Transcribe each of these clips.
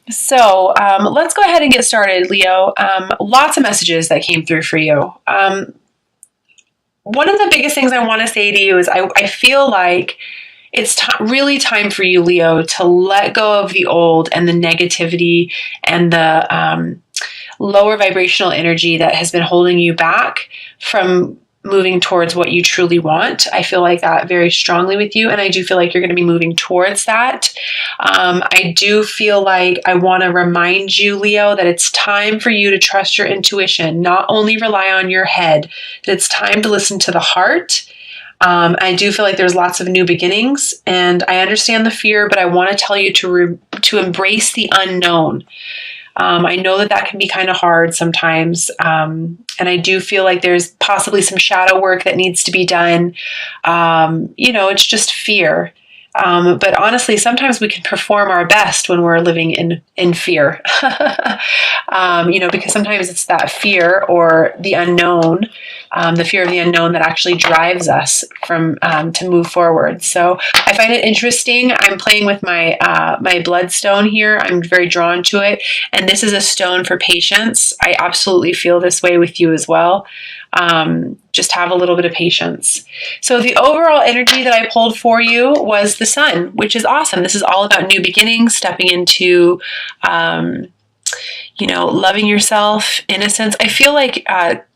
Let's go ahead and get started, Leo. Lots of messages that came through for you. One of the biggest things I want to say to you is I feel like it's really time for you, Leo, to let go of the old and the negativity and the lower vibrational energy that has been holding you back from moving towards what you truly want. I feel like that very strongly with you, and I do feel like you're going to be moving towards that. I do feel like I want to remind you, Leo, that it's time for you to trust your intuition, not only rely on your head, that it's time to listen to the heart. I do feel like there's lots of new beginnings, and I understand the fear, but I want to tell you to embrace the unknown. I know that can be kind of hard sometimes. And I do feel like there's possibly some shadow work that needs to be done. It's just fear. But honestly, sometimes we can perform our best when we're living in fear. Because sometimes it's that fear or the unknown, the fear of the unknown that actually drives us to move forward. So I find it interesting. I'm playing with my bloodstone here. I'm very drawn to it. And this is a stone for patience. I absolutely feel this way with you as well. Just have a little bit of patience. So the overall energy that I pulled for you was the sun, which is awesome. This is all about new beginnings, stepping into, loving yourself, innocence. I feel like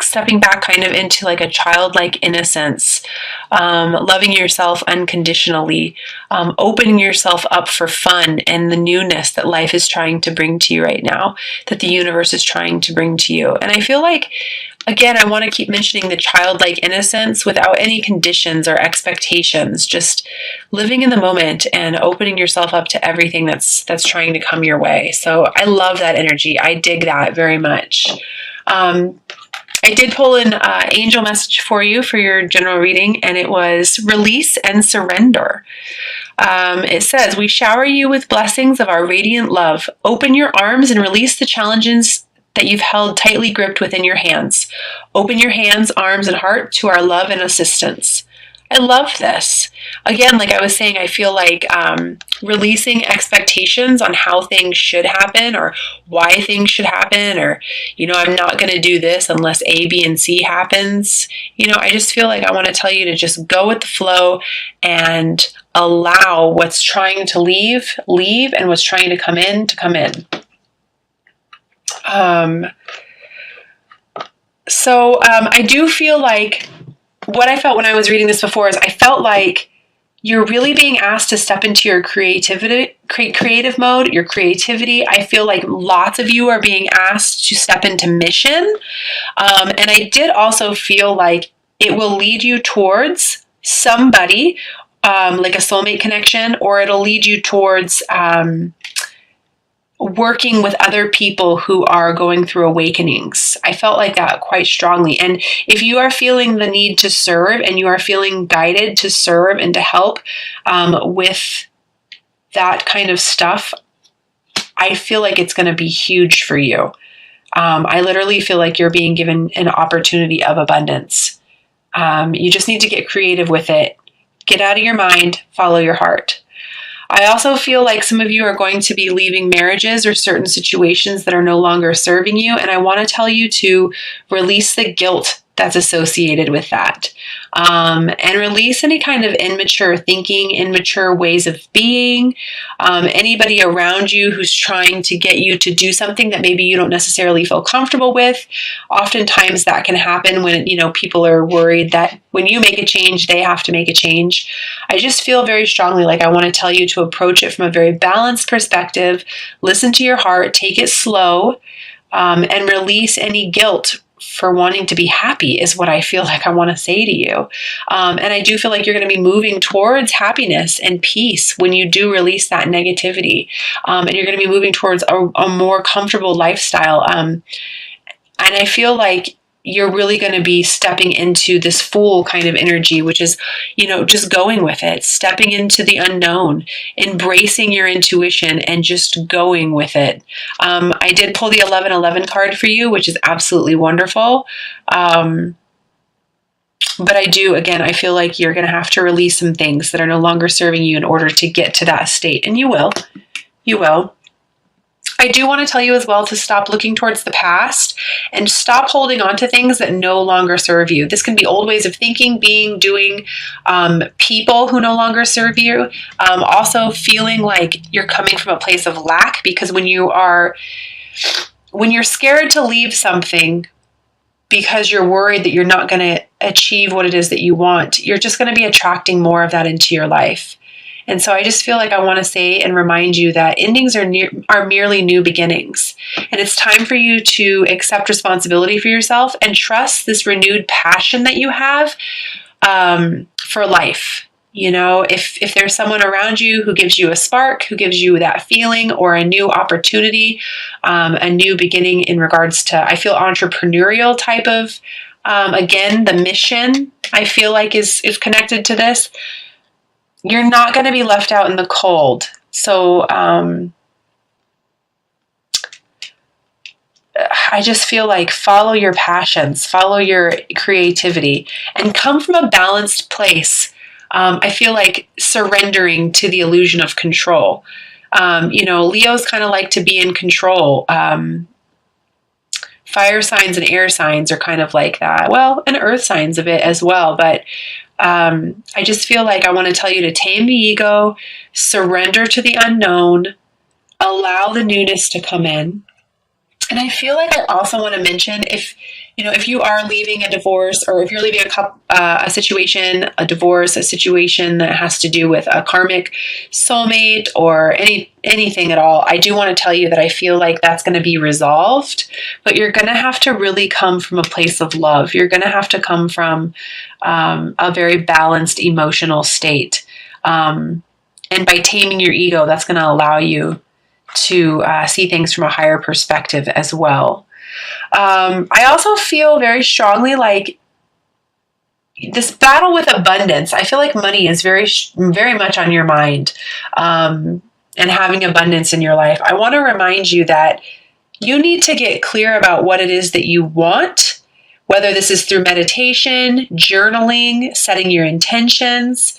stepping back kind of into like a childlike innocence, loving yourself unconditionally, opening yourself up for fun and the newness that life is trying to bring to you right now, that the universe is trying to bring to you. And I feel like, again, I want to keep mentioning the childlike innocence without any conditions or expectations, just living in the moment and opening yourself up to everything that's trying to come your way. So I love that energy. I dig that very much. I did pull an angel message for you for your general reading, and it was release and surrender. It says, we shower you with blessings of our radiant love. Open your arms and release the challenges that you've held tightly gripped within your hands. Open your hands, arms, and heart to our love and assistance. I love this. Again, like I was saying, I feel like releasing expectations on how things should happen or why things should happen, or, I'm not going to do this unless A, B, and C happens. I just feel like I want to tell you to just go with the flow and allow what's trying to leave, and what's trying to come in, to come in. I do feel like what I felt when I was reading this before is I felt like you're really being asked to step into your creative mode, your creativity. I feel like lots of you are being asked to step into mission. And I did also feel like it will lead you towards somebody, like a soulmate connection, or it'll lead you towards, working with other people who are going through awakenings. I felt like that quite strongly. And if you are feeling the need to serve and you are feeling guided to serve and to help with that kind of stuff, I feel like it's going to be huge for you. I literally feel like you're being given an opportunity of abundance. You just need to get creative with it. Get out of your mind, follow your heart. I also feel like some of you are going to be leaving marriages or certain situations that are no longer serving you. And I want to tell you to release the guilt that's associated with that. And release any kind of immature thinking, immature ways of being. Anybody around you who's trying to get you to do something that maybe you don't necessarily feel comfortable with. Oftentimes that can happen when, people are worried that when you make a change, they have to make a change. I just feel very strongly like I want to tell you to approach it from a very balanced perspective. Listen to your heart, take it slow, and release any guilt for wanting to be happy is what I feel like I want to say to you. And I do feel like you're going to be moving towards happiness and peace when you do release that negativity. And you're going to be moving towards a more comfortable lifestyle. And I feel like you're really going to be stepping into this Fool kind of energy, which is, just going with it, stepping into the unknown, embracing your intuition and just going with it. I did pull the 1111 card for you, which is absolutely wonderful. But I feel like you're going to have to release some things that are no longer serving you in order to get to that state. And you will. I do want to tell you as well to stop looking towards the past and stop holding on to things that no longer serve you. This can be old ways of thinking, being, doing, people who no longer serve you. Also feeling like you're coming from a place of lack, because when you're scared to leave something because you're worried that you're not going to achieve what it is that you want, you're just going to be attracting more of that into your life. And so I just feel like I want to say and remind you that endings are merely new beginnings. And it's time for you to accept responsibility for yourself and trust this renewed passion that you have for life. You know, if there's someone around you who gives you a spark, who gives you that feeling or a new opportunity, a new beginning in regards to, I feel, entrepreneurial type of, again, the mission, I feel like is connected to this. You're not going to be left out in the cold. So I just feel like follow your passions, follow your creativity, and come from a balanced place. I feel like surrendering to the illusion of control. Leos kind of like to be in control. Fire signs and air signs are kind of like that. Well, and earth signs a bit as well, but I just feel like I want to tell you to tame the ego, surrender to the unknown, allow the newness to come in. And I feel like I also want to mention if you are leaving a divorce, or if you're leaving a situation, a divorce, a situation that has to do with a karmic soulmate or anything at all, I do want to tell you that I feel like that's going to be resolved, but you're going to have to really come from a place of love. You're going to have to come from a very balanced emotional state. And by taming your ego, that's going to allow you to see things from a higher perspective as well. I also feel very strongly like this battle with abundance. I feel like money is very, very much on your mind, and having abundance in your life. I want to remind you that you need to get clear about what it is that you want, whether this is through meditation, journaling, setting your intentions.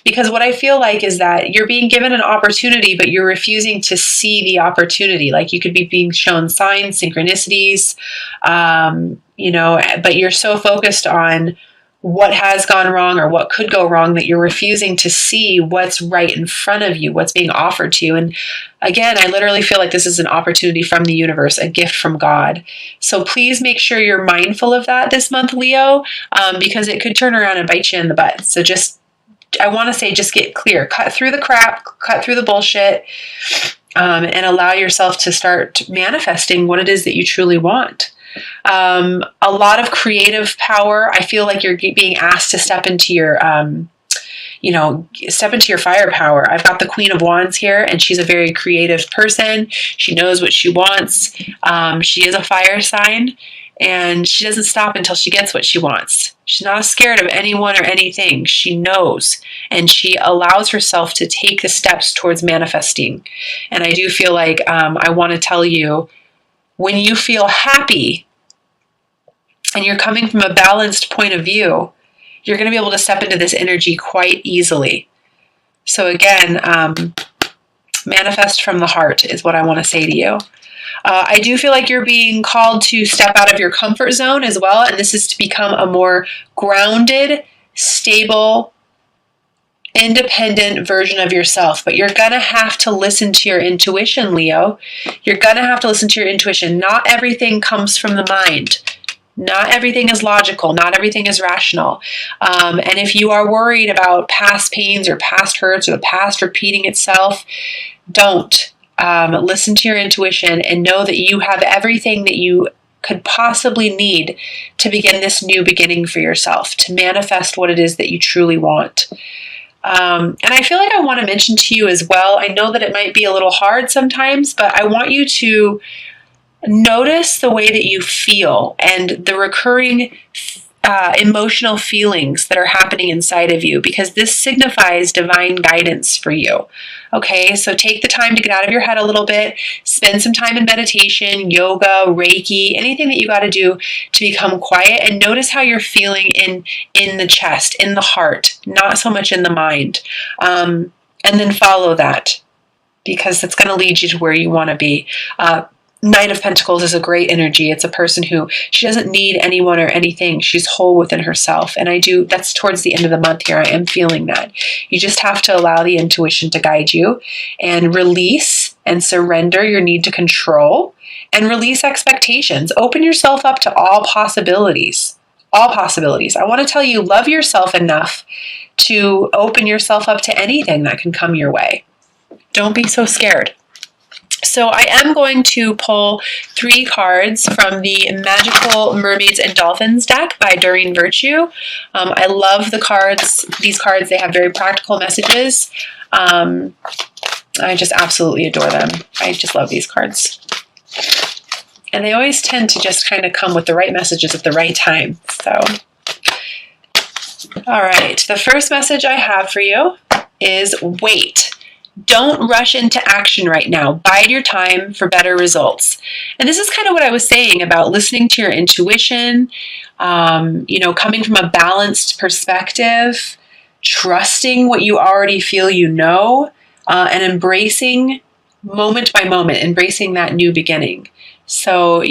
Because what I feel like is that you're being given an opportunity, but you're refusing to see the opportunity. Like you could be being shown signs, synchronicities, but you're so focused on what has gone wrong or what could go wrong that you're refusing to see what's right in front of you, what's being offered to you. And again, I literally feel like this is an opportunity from the universe, a gift from God. So please make sure you're mindful of that this month, Leo, because it could turn around and bite you in the butt. So I want to say, just get clear, cut through the crap, cut through the bullshit, and allow yourself to start manifesting what it is that you truly want. A lot of creative power. I feel like you're being asked to step into your, firepower. I've got the Queen of Wands here, and she's a very creative person. She knows what she wants. She is a fire sign, and she doesn't stop until she gets what she wants. She's not scared of anyone or anything. She knows, and she allows herself to take the steps towards manifesting. And I do feel like I want to tell you, when you feel happy and you're coming from a balanced point of view, you're going to be able to step into this energy quite easily. So again, manifest from the heart is what I want to say to you. I do feel like you're being called to step out of your comfort zone as well, and this is to become a more grounded, stable, independent version of yourself. But you're going to have to listen to your intuition, Leo. You're going to have to listen to your intuition. Not everything comes from the mind. Not everything is logical. Not everything is rational. And if you are worried about past pains or past hurts or the past repeating itself, don't. Listen to your intuition and know that you have everything that you could possibly need to begin this new beginning for yourself, to manifest what it is that you truly want. And I feel like I want to mention to you as well, I know that it might be a little hard sometimes, but I want you to notice the way that you feel and the recurring emotional feelings that are happening inside of you, because this signifies divine guidance for you. Okay, so take the time to get out of your head a little bit, spend some time in meditation, yoga, Reiki, anything that you got to do to become quiet, and notice how you're feeling in the chest, in the heart, not so much in the mind. And then follow that, because it's going to lead you to where you want to be. Knight of Pentacles is a great energy. It's a person who, she doesn't need anyone or anything. She's whole within herself. And that's towards the end of the month here. I am feeling that. You just have to allow the intuition to guide you and release and surrender your need to control and release expectations. Open yourself up to all possibilities. All possibilities. I want to tell you, love yourself enough to open yourself up to anything that can come your way. Don't be so scared. So I am going to pull 3 cards from the Magical Mermaids and Dolphins deck by Doreen Virtue. I love the cards. These cards, they have very practical messages. I just absolutely adore them. I just love these cards. And they always tend to just kind of come with the right messages at the right time. So, all right. The first message I have for you is wait. Don't rush into action right now. Bide your time for better results. And this is kind of what I was saying about listening to your intuition, coming from a balanced perspective, trusting what you already feel you know, and embracing moment by moment, embracing that new beginning. So,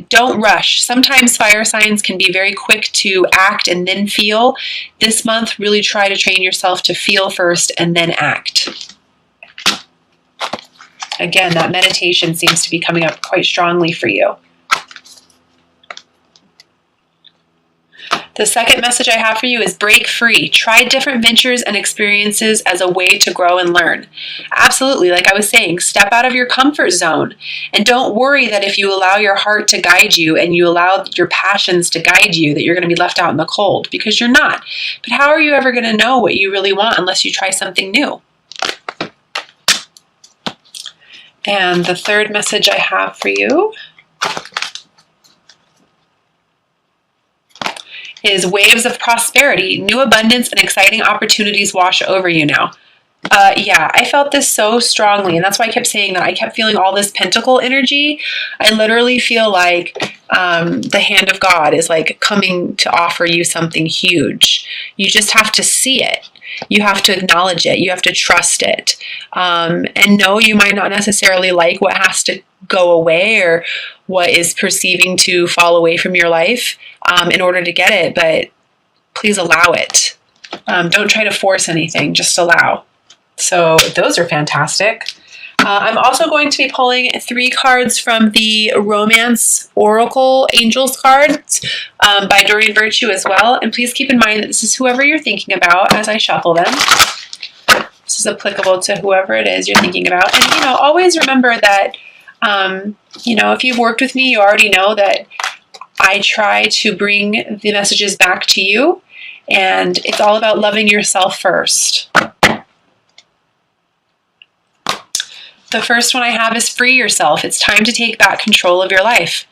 don't rush. Sometimes fire signs can be very quick to act and then feel. This month, really try to train yourself to feel first and then act. Again, that meditation seems to be coming up quite strongly for you. The second message I have for you is break free. Try different ventures and experiences as a way to grow and learn. Absolutely, like I was saying, step out of your comfort zone. And don't worry that if you allow your heart to guide you and you allow your passions to guide you, that you're going to be left out in the cold, because you're not. But how are you ever going to know what you really want unless you try something new? And the third message I have for you is waves of prosperity. New abundance and exciting opportunities wash over you now. Yeah, I felt this so strongly, and that's why I kept saying that. I kept feeling all this pentacle energy. I literally feel like the hand of God is like coming to offer you something huge. You just have to see it. You have to acknowledge it. You have to trust it. And no, you might not necessarily like what has to go away or what is perceiving to fall away from your life in order to get it, but please allow it. Don't try to force anything, just allow. So those are fantastic. I'm also going to be pulling 3 cards from the Romance Oracle Angels cards by Doreen Virtue as well. And please keep in mind that this is whoever you're thinking about as I shuffle them. This is applicable to whoever it is you're thinking about. And, always remember that, if you've worked with me, you already know that I try to bring the messages back to you. And it's all about loving yourself first. The first one I have is free yourself. It's time to take back control of your life.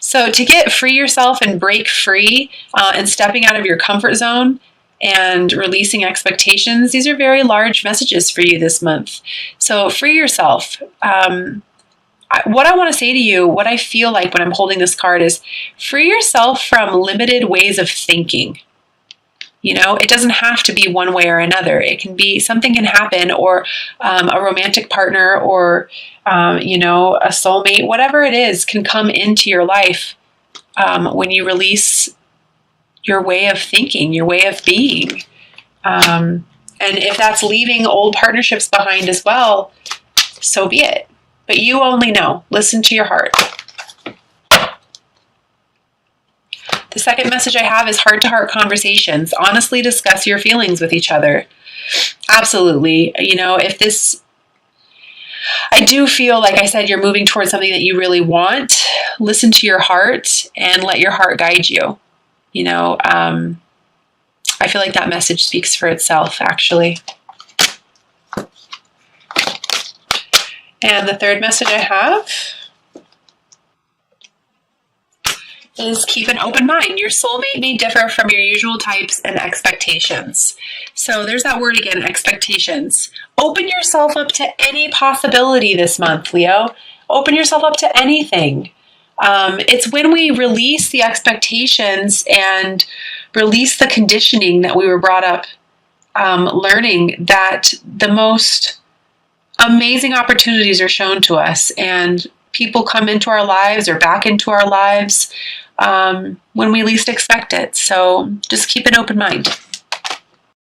So to get free yourself and break free and stepping out of your comfort zone and releasing expectations, these are very large messages for you this month. So free yourself. What I want to say to you, what I feel like when I'm holding this card is free yourself from limited ways of thinking. It doesn't have to be one way or another. It can be something can happen, or a romantic partner, or a soulmate, whatever it is, can come into your life when you release your way of thinking, your way of being. And if that's leaving old partnerships behind as well, so be it. But you only know. Listen to your heart. The second message I have is heart-to-heart conversations. Honestly discuss your feelings with each other. Absolutely. I do feel, like I said, you're moving towards something that you really want. Listen to your heart and let your heart guide you. I feel like that message speaks for itself, actually. And the third message I have is keep an open mind. Your soulmate may differ from your usual types and expectations. So there's that word again, expectations. Open yourself up to any possibility this month, Leo. Open yourself up to anything. It's when we release the expectations and release the conditioning that we were brought up learning that the most amazing opportunities are shown to us, and people come into our lives or back into our lives when we least expect it. So just keep an open mind.